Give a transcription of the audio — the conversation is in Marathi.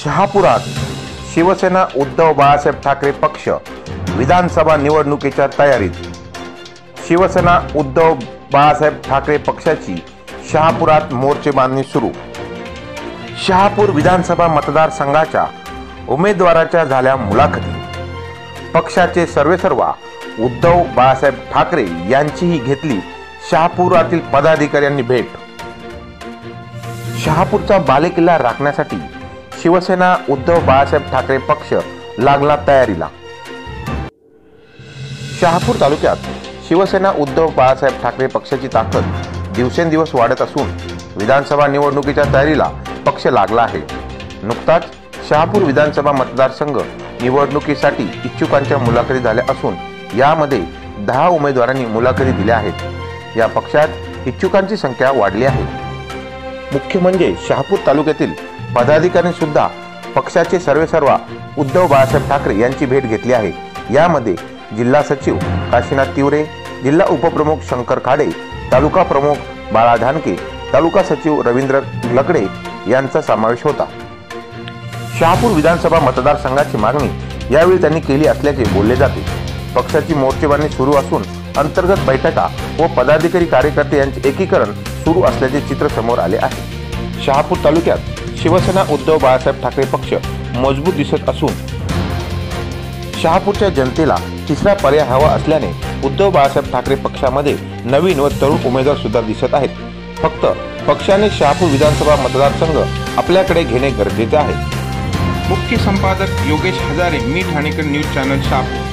शहापुरात शिवसेना उद्धव बाळासाहेब ठाकरे पक्ष विधानसभा निवडणुकीच्या तयारीत। शिवसेना उद्धव बाळासाहेब ठाकरे पक्षाची शहापुरात मोर्चे बांधणी सुरू। शहापूर विधानसभा मतदारसंघाच्या उमेदवाराच्या झाल्या मुलाखती। पक्षाचे सर्वेसर्वा उद्धव बाळासाहेब ठाकरे यांचीही घेतली शहापुरातील पदाधिकाऱ्यांनी भेट। शहापूरचा बालेकिल्ला राखण्यासाठी शिवसेना उद्धव बाळासाहेब ठाकरे पक्ष लागला तयारीला। शहापूर तालुक्यात शिवसेना उद्धव बाळासाहेब ठाकरे पक्षाची ताकद दिवसेंदिवस वाढत असून विधानसभा निवडणुकीच्या तयारीला पक्ष लागला आहे। नुकताच शहापूर विधानसभा मतदारसंघ निवडणुकीसाठी इच्छुकांच्या मुलाखती झाल्या असून यामध्ये 10 उमेदवारांनी मुलाखती दिल्या आहेत। या पक्षात इच्छुकांची संख्या वाढली आहे। मुख्य म्हणजे शहापूर तालुक्यातील पदाधिकाऱ्यांनी सुद्धा पक्षाचे सर्वेसर्वा उद्धव बाळासाहेब ठाकरे यांची भेट घेतली आहे। यामध्ये जिल्हा सचिव काशीनाथ तिवरे, जिल्हा उपप्रमुख शंकर खाडे, तालुका प्रमुख बाळा धानके, तालुका सचिव रवींद्र लकडे यांचा समावेश होता। शहापूर विधानसभा मतदारसंघाची मागणी यावेळी त्यांनी केली असल्याचे बोलले जाते। पक्षाची मोर्चेबांधणी सुरू असून अंतर्गत बैठका व पदाधिकारी कार्यकर्ते यांचे एकीकरण सुरू असल्याचे चित्र समोर आले आहे। शहापूर तालुक्यात शिवसेना उद्धव बाळासाहेब ठाकरे पक्ष मजबूत दिसत असून शहापूरच्या जनतेला तिसरा पर्याय हवा असल्याने उद्धव बाळासाहेब ठाकरे पक्षामध्ये नवीन व तरुण उमेदवार सुद्धा दिसत आहेत। फक्त पक्षाने शहापूर विधानसभा मतदारसंघ आपल्याकडे घेणे गरजेचे आहे। मुख्य संपादक योगेश हजारे, मी ठाणेकर न्यूज चॅनल शहापूर।